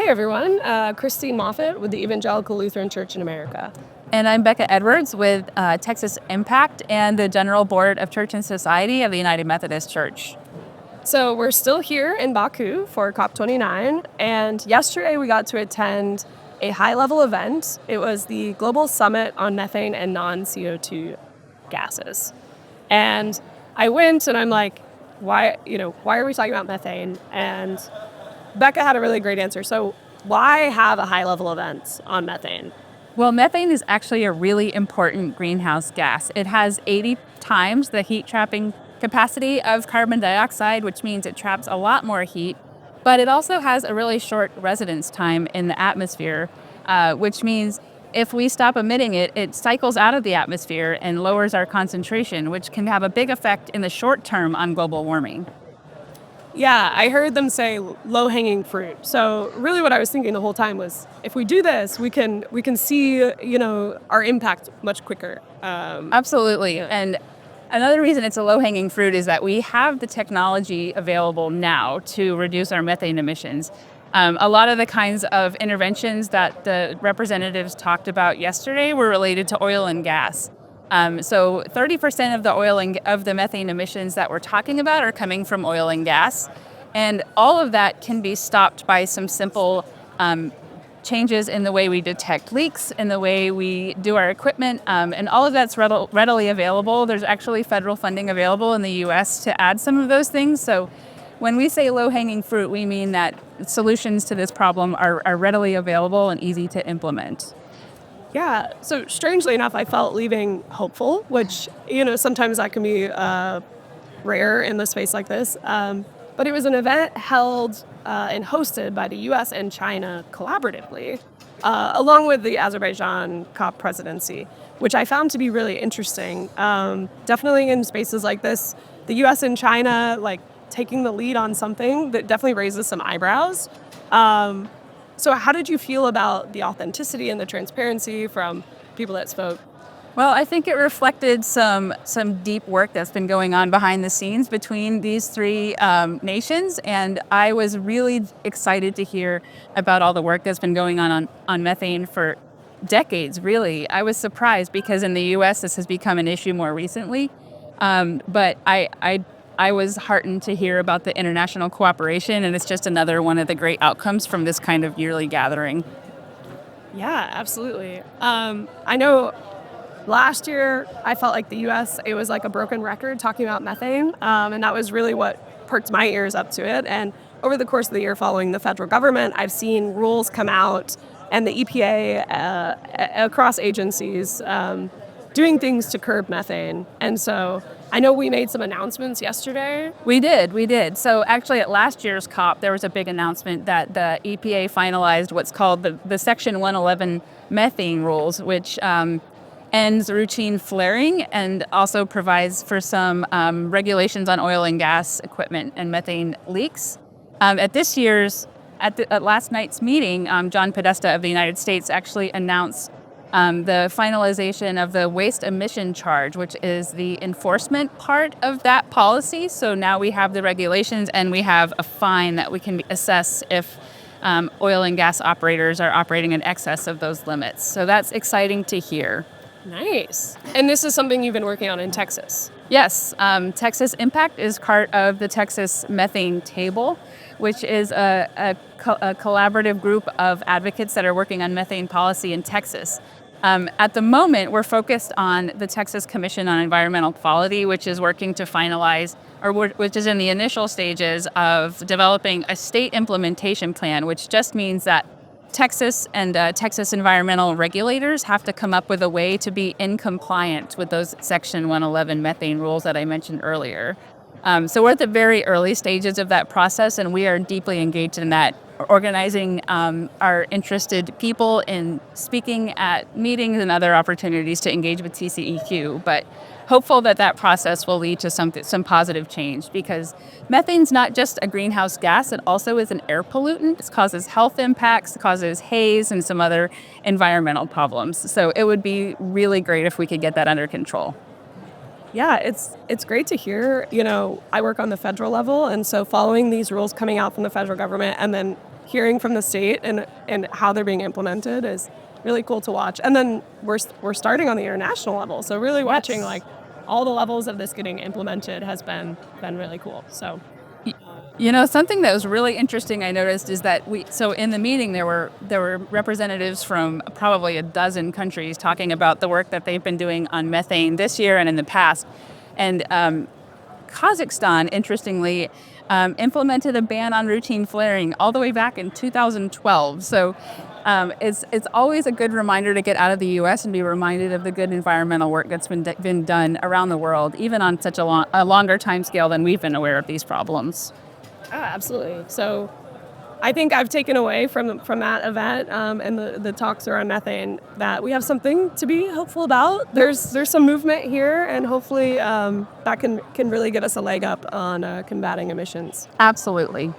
Hey everyone, Christine Moffett with the Evangelical Lutheran Church in America. And I'm Becca Edwards with Texas Impact and the General Board of Church and Society of the United Methodist Church. So we're still here in Baku for COP29, and yesterday we got to attend a high-level event. It was the Global Summit on Methane and Non-CO2 Gases. And I went and I'm like, why are we talking about methane? And Becca had a really great answer. So why have a high-level event on methane? Well, methane is actually a really important greenhouse gas. It has 80 times the heat trapping capacity of carbon dioxide, which means it traps a lot more heat. But it also has a really short residence time in the atmosphere, which means if we stop emitting it, it cycles out of the atmosphere and lowers our concentration, which can have a big effect in the short term on global warming. Yeah, I heard them say low-hanging fruit. So really what I was thinking the whole time was if we do this, we can see, our impact much quicker. Absolutely. And another reason it's a low-hanging fruit is that we have the technology available now to reduce our methane emissions. A lot of the kinds of interventions that the representatives talked about yesterday were related to oil and gas. So 30% of the methane emissions that we're talking about are coming from oil and gas. And all of that can be stopped by some simple changes in the way we detect leaks, in the way we do our equipment, and all of that's readily available. There's actually federal funding available in the U.S. to add some of those things. So when we say low-hanging fruit, we mean that solutions to this problem are readily available and easy to implement. Yeah, so strangely enough, I felt leaving hopeful, which, sometimes that can be rare in the space like this. But it was an event held and hosted by the U.S. and China collaboratively, along with the Azerbaijan COP presidency, which I found to be really interesting. Definitely in spaces like this, the U.S. and China, taking the lead on something that definitely raises some eyebrows. So how did you feel about the authenticity and the transparency from people that spoke? Well, I think it reflected some deep work that's been going on behind the scenes between these three nations, and I was really excited to hear about all the work that's been going on methane for decades, really. I was surprised because in the U.S. this has become an issue more recently, but I was heartened to hear about the international cooperation, and it's just another one of the great outcomes from this kind of yearly gathering. Yeah, absolutely. I know last year I felt like the U.S., it was like a broken record talking about methane, and that was really what perked my ears up to it. And over the course of the year following the federal government, I've seen rules come out and the EPA across agencies doing things to curb methane. And so I know we made some announcements yesterday. We did. So actually at last year's COP, there was a big announcement that the EPA finalized what's called the Section 111 methane rules, which ends routine flaring and also provides for some regulations on oil and gas equipment and methane leaks. At last night's meeting, John Podesta of the United States actually announced the finalization of the waste emission charge, which is the enforcement part of that policy. So now we have the regulations and we have a fine that we can assess if oil and gas operators are operating in excess of those limits. So that's exciting to hear. Nice. And this is something you've been working on in Texas. Yes, Texas Impact is part of the Texas Methane Table, which is a collaborative group of advocates that are working on methane policy in Texas. At the moment, we're focused on the Texas Commission on Environmental Quality, which is working to finalize, which is in the initial stages of developing a state implementation plan, which just means that Texas and Texas environmental regulators have to come up with a way to be in compliance with those Section 111 methane rules that I mentioned earlier. So we're at the very early stages of that process, and we are deeply engaged in that, organizing our interested people in speaking at meetings and other opportunities to engage with TCEQ. But hopeful that process will lead to some positive change, because methane's not just a greenhouse gas, it also is an air pollutant. It causes health impacts, it causes haze and some other environmental problems. So it would be really great if we could get that under control. Yeah, it's great to hear. I work on the federal level, and so following these rules coming out from the federal government and then hearing from the state and how they're being implemented is really cool to watch. And then we're starting on the international level, so really watching Yes. like all the levels of this getting implemented has been really cool. So Something that was really interesting I noticed is that so in the meeting there were representatives from probably a dozen countries talking about the work that they've been doing on methane this year and in the past. And Kazakhstan, interestingly, implemented a ban on routine flaring all the way back in 2012. So it's always a good reminder to get out of the U.S. and be reminded of the good environmental work that's been done around the world, even on such a longer time scale than we've been aware of these problems. absolutely. So I think I've taken away from that event and the talks around methane that we have something to be hopeful about. There's some movement here, and hopefully that can really give us a leg up on combating emissions. Absolutely.